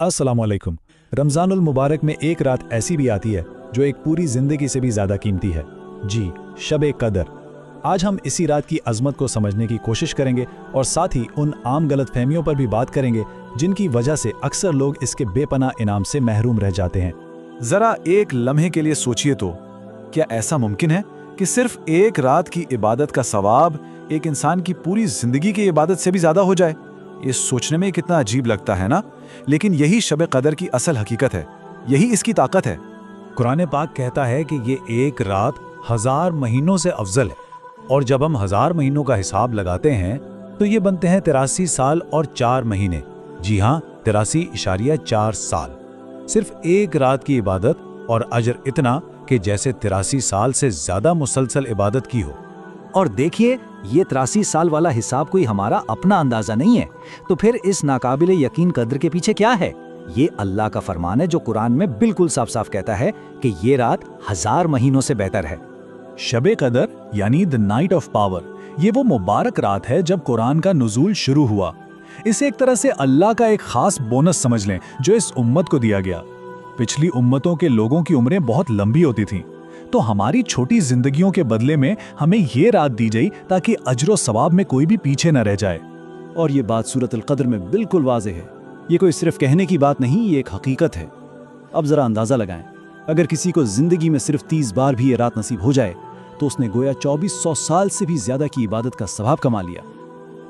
अस्सलाम वालेकुम। रमज़ानुल मुबारक में एक रात ऐसी भी आती है जो एक पूरी ज़िंदगी से भी ज़्यादा कीमती है। जी, शब कदर। आज हम इसी रात की अज़मत को समझने की कोशिश करेंगे और साथ ही उन आम गलतफहमियों पर भी बात करेंगे जिनकी वजह से अक्सर लोग इसके बेपनाह इनाम से महरूम रह जाते हैं। जरा एक लम्हे के लिए सोचिए तो, क्या ऐसा मुमकिन है कि सिर्फ एक रात की इबादत का सवाब एक इंसान की पूरी जिंदगी की इबादत से भी ज्यादा हो जाए? ये सोचने में कितना अजीब लगता है ना। लेकिन यही शब कदर की असल हकीकत है, यही इसकी ताकत है। कुरान पाक कहता है कि ये एक रात 1000 महीनों से अफजल है, और जब हम 1000 महीनों का हिसाब लगाते हैं तो ये बनते हैं 83 साल और 4 महीने। जी हाँ, 83.4 साल। सिर्फ एक रात की इबादत और अजर इतना कि जैसे 83 साल से ज्यादा मुसलसल इबादत की हो। और देखिए, ये 83 साल वाला हिसाब कोई हमारा अपना अंदाजा नहीं है, तो फिर इस नाकाबिले यकीन कद्र के पीछे क्या है? ये अल्लाह का फरमान है जो कुरान में बिल्कुल साफ साफ कहता है कि ये रात 1000 महीनों से बेहतर है। शब कदर यानी द नाइट ऑफ पावर, ये वो मुबारक रात है जब कुरान का नुज़ूल शुरू हुआ। इसे एक तरह से अल्लाह का एक खास बोनस समझ लें जो इस उम्मत को दिया गया। पिछली उम्मतों के लोगों की उम्रें बहुत लंबी होती थीं, तो हमारी छोटी जिंदगियों के बदले में हमें ये रात दी गई ताकि अजर सवाब में कोई भी पीछे न रह जाए। और ये बात सूरत अल-क़द्र में बिल्कुल वाज़े है। ये कोई सिर्फ कहने की बात नहीं, ये एक हकीकत है। अब ज़रा अंदाज़ा लगाएं, अगर किसी को ज़िंदगी में सिर्फ 30 बार भी ये रात नसीब हो जाए तो उसने गोया 2400 साल से भी ज़्यादा की इबादत का सवाब कमा लिया।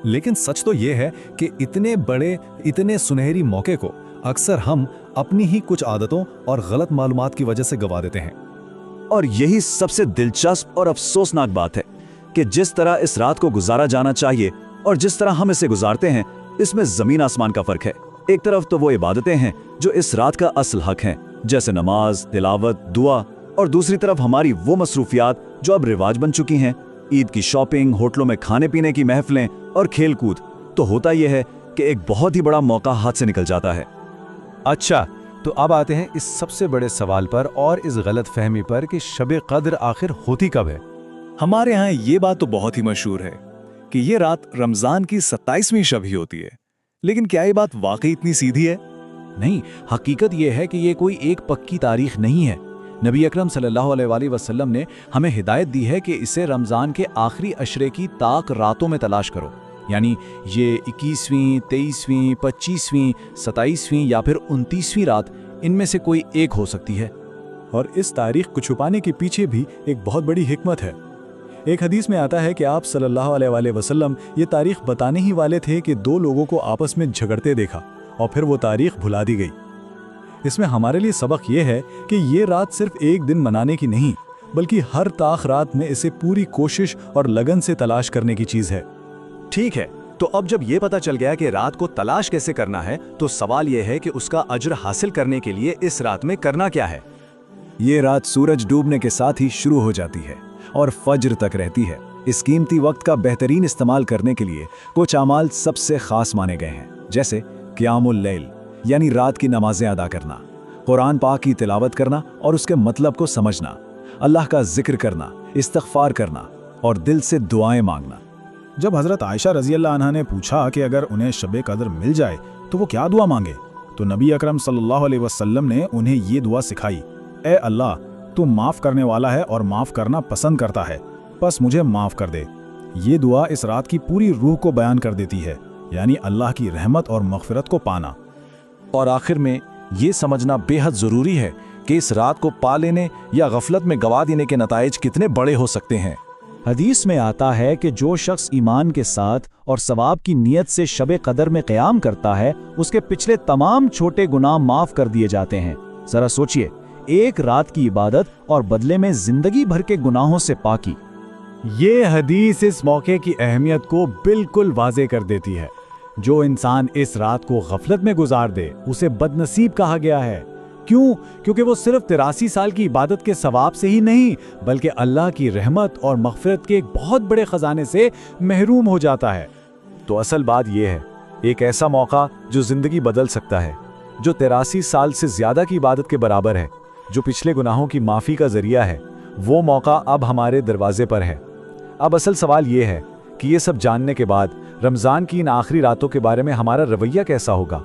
लेकिन सच तो ये है कि इतने बड़े, इतने सुनहरी मौके को अक्सर हम अपनी ही कुछ आदतों और गलत मालूमात की वजह से गवा देते हैं। और यही सबसे दिलचस्प और अफसोसनाक बात है कि जिस तरह इस रात को गुजारा जाना चाहिए और जिस तरह हम इसे गुजारते हैं, इसमें ज़मीन आसमान का फ़र्क है। एक तरफ तो वो इबादतें हैं जो इस रात का असल हक हैं, जैसे नमाज, तिलावत, दुआ, और दूसरी तरफ हमारी वो मसरूफियात जो अब रिवाज बन चुकी हैं, ईद की शॉपिंग, होटलों में खाने पीने की महफिलें और खेल कूद। तो होता यह है कि एक बहुत ही बड़ा मौका हाथ से निकल जाता है। अच्छा, तो अब आते हैं इस सबसे बड़े सवाल पर और इस गलत फहमी पर कि शब कद्र आखिर होती कब है। हमारे यहाँ ये बात तो बहुत ही मशहूर है कि ये रात रमज़ान की 27वीं शब ही होती है। लेकिन क्या ये बात वाकई इतनी सीधी है? नहीं, हकीकत यह है कि ये कोई एक पक्की तारीख नहीं है। नबी अकरम सल्लल्लाहु अलैहि वसल्लम ने हमें हिदायत दी है कि इसे रमज़ान के आखिरी अशरे की ताक रातों में तलाश करो, यानी ये 21वीं, 23वीं, 25वीं, 27वीं या फिर 29वीं रात, इनमें से कोई एक हो सकती है। और इस तारीख को छुपाने के पीछे भी एक बहुत बड़ी हिकमत है। एक हदीस में आता है कि आप सल्लल्लाहु अलैहि वसल्लम ये तारीख बताने ही वाले थे कि 2 लोगों को आपस में झगड़ते देखा और फिर वो तारीख भुला दी गई। इसमें हमारे लिए सबक ये है कि ये रात सिर्फ एक दिन मनाने की नहीं, बल्कि हर ताख रात में इसे पूरी कोशिश और लगन से तलाश करने की चीज़ है। ठीक है, तो अब जब ये पता चल गया कि रात को तलाश कैसे करना है, तो सवाल यह है कि उसका अजर हासिल करने के लिए इस रात में करना क्या है। ये रात सूरज डूबने के साथ ही शुरू हो जाती है और फज्र तक रहती है। इस कीमती वक्त का बेहतरीन इस्तेमाल करने के लिए कुछ अमाल सबसे खास माने गए हैं, जैसे क़ियामुल लैल यानी रात की नमाजें अदा करना, कुरान पाक की तिलावत करना और उसके मतलब को समझना, अल्लाह का जिक्र करना, इस्तिग़फ़ार करना और दिल से दुआएं मांगना। जब हज़रत आयशा रज़ी अल्लाह अन्हा ने पूछा कि अगर उन्हें शब कद्र मिल जाए तो वो क्या दुआ मांगे, तो नबी अकरम सल्लल्लाहु अलैहि वसल्लम ने उन्हें ये दुआ सिखाई, ए अल्लाह, तू माफ़ करने वाला है और माफ़ करना पसंद करता है, बस मुझे माफ़ कर दे। ये दुआ इस रात की पूरी रूह को बयान कर देती है, यानी अल्लाह की रहमत और मग़फ़िरत को पाना। और आखिर में ये समझना बेहद ज़रूरी है कि इस रात को पा लेने या गफलत में गवा देने के नताइज कितने बड़े हो सकते हैं। हदीस में आता है कि जो शख्स ईमान के साथ और सवाब की नीयत से शब कदर में क़याम करता है, उसके पिछले तमाम छोटे गुनाह माफ़ कर दिए जाते हैं। ज़रा सोचिए, एक रात की इबादत और बदले में ज़िंदगी भर के गुनाहों से पाकी। ये हदीस इस मौके की अहमियत को बिल्कुल वाज़े कर देती है। जो इंसान इस रात को गफलत में गुजार दे, उसे बदनसीब कहा गया है। क्यों? क्योंकि वो सिर्फ 83 साल की इबादत के सवाब से ही नहीं, बल्कि अल्लाह की रहमत और मग़फ़िरत के एक बहुत बड़े ख़जाने से महरूम हो जाता है। तो असल बात यह है, एक ऐसा मौका जो ज़िंदगी बदल सकता है, जो 83 साल से ज़्यादा की इबादत के बराबर है, जो पिछले गुनाहों की माफ़ी का ज़रिया है, वो मौका अब हमारे दरवाजे पर है। अब असल सवाल ये है कि ये सब जानने के बाद रमज़ान की इन आखिरी रातों के बारे में हमारा रवैया कैसा होगा।